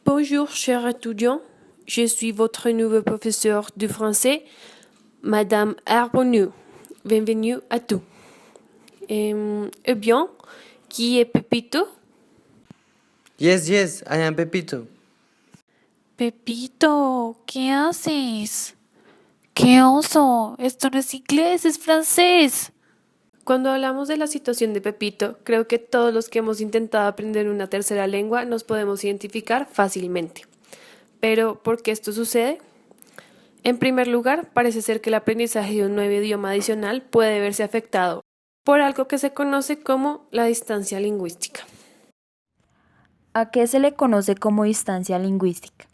Bonjour, chers étudiants. Je suis votre nouveau professeur de français, Madame Arbonneau. Bienvenue à tous. Bien, qui est Pepito? Yes, I am Pepito. Pepito, ¿qué haces? ¡Qué oso! Esto no es inglés, es francés. Cuando hablamos de la situación de Pepito, creo que todos los que hemos intentado aprender una tercera lengua nos podemos identificar fácilmente. Pero, ¿por qué esto sucede? En primer lugar, parece ser que el aprendizaje de un nuevo idioma adicional puede verse afectado por algo que se conoce como la distancia lingüística. ¿A qué se le conoce como distancia lingüística?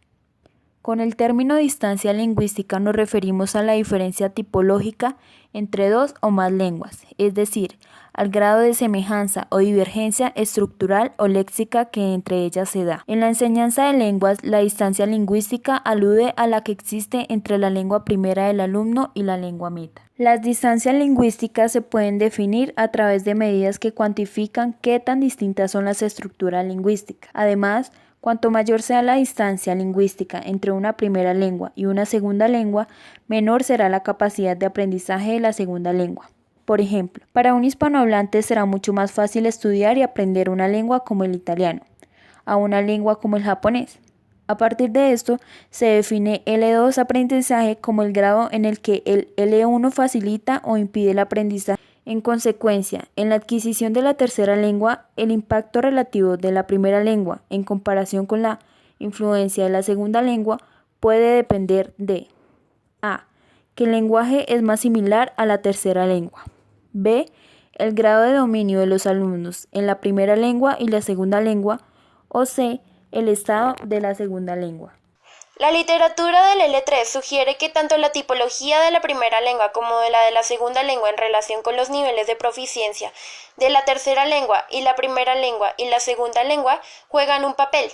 Con el término distancia lingüística nos referimos a la diferencia tipológica entre dos o más lenguas, es decir, al grado de semejanza o divergencia estructural o léxica que entre ellas se da. En la enseñanza de lenguas, la distancia lingüística alude a la que existe entre la lengua primera del alumno y la lengua meta. Las distancias lingüísticas se pueden definir a través de medidas que cuantifican qué tan distintas son las estructuras lingüísticas. Además, cuanto mayor sea la distancia lingüística entre una primera lengua y una segunda lengua, menor será la capacidad de aprendizaje de la segunda lengua. Por ejemplo, para un hispanohablante será mucho más fácil estudiar y aprender una lengua como el italiano, a una lengua como el japonés. A partir de esto, se define L2 aprendizaje como el grado en el que el L1 facilita o impide el aprendizaje. En consecuencia, en la adquisición de la tercera lengua, el impacto relativo de la primera lengua en comparación con la influencia de la segunda lengua puede depender de A. Que el lenguaje es más similar a la tercera lengua. B. El grado de dominio de los alumnos en la primera lengua y la segunda lengua. O C. El estado de la segunda lengua. La literatura del L3 sugiere que tanto la tipología de la primera lengua como de la segunda lengua en relación con los niveles de proficiencia de la tercera lengua y la primera lengua y la segunda lengua juegan un papel.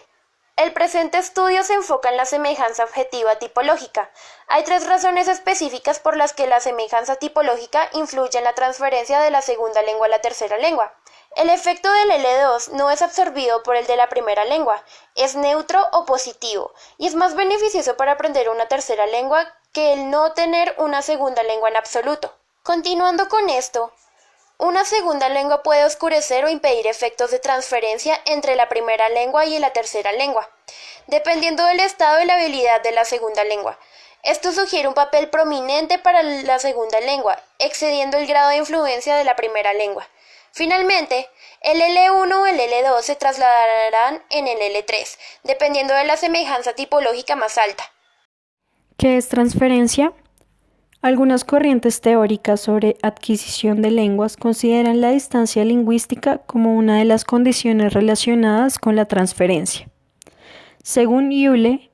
El presente estudio se enfoca en la semejanza objetiva tipológica. Hay tres razones específicas por las que la semejanza tipológica influye en la transferencia de la segunda lengua a la tercera lengua. El efecto del L2 no es absorbido por el de la primera lengua, es neutro o positivo, y es más beneficioso para aprender una tercera lengua que el no tener una segunda lengua en absoluto. Continuando con esto, una segunda lengua puede oscurecer o impedir efectos de transferencia entre la primera lengua y la tercera lengua, dependiendo del estado y la habilidad de la segunda lengua. Esto sugiere un papel prominente para la segunda lengua, excediendo el grado de influencia de la primera lengua. Finalmente, el L1 o el L2 se trasladarán en el L3, dependiendo de la semejanza tipológica más alta. ¿Qué es transferencia? Algunas corrientes teóricas sobre adquisición de lenguas consideran la distancia lingüística como una de las condiciones relacionadas con la transferencia. Según Yule,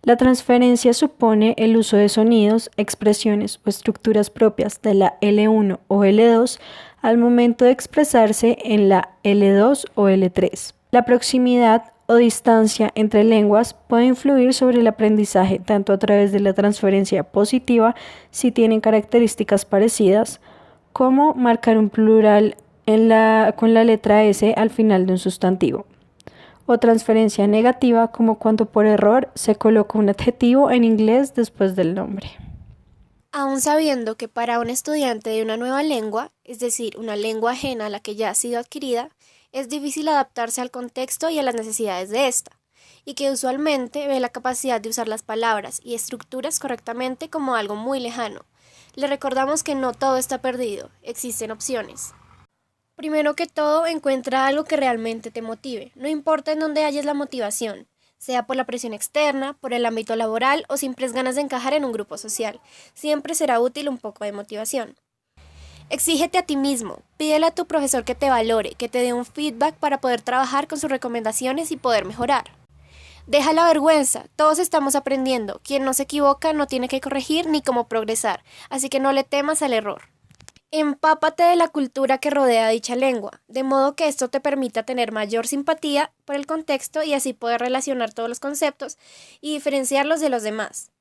la transferencia supone el uso de sonidos, expresiones o estructuras propias de la L1 o L2 al momento de expresarse en la L2 o L3. La proximidad o distancia entre lenguas puede influir sobre el aprendizaje tanto a través de la transferencia positiva si tienen características parecidas, como marcar un plural con la letra S al final de un sustantivo, o transferencia negativa como cuando por error se coloca un adjetivo en inglés después del nombre. Aun sabiendo que para un estudiante de una nueva lengua, es decir, una lengua ajena a la que ya ha sido adquirida, es difícil adaptarse al contexto y a las necesidades de esta, y que usualmente ve la capacidad de usar las palabras y estructuras correctamente como algo muy lejano. Le recordamos que no todo está perdido, existen opciones. Primero que todo, encuentra algo que realmente te motive, no importa en dónde halles la motivación, sea por la presión externa, por el ámbito laboral o simples ganas de encajar en un grupo social, siempre será útil un poco de motivación. Exígete a ti mismo, pídele a tu profesor que te valore, que te dé un feedback para poder trabajar con sus recomendaciones y poder mejorar. Deja la vergüenza, todos estamos aprendiendo, quien no se equivoca no tiene que corregir ni cómo progresar, así que no le temas al error. Empápate de la cultura que rodea dicha lengua, de modo que esto te permita tener mayor simpatía por el contexto y así poder relacionar todos los conceptos y diferenciarlos de los demás.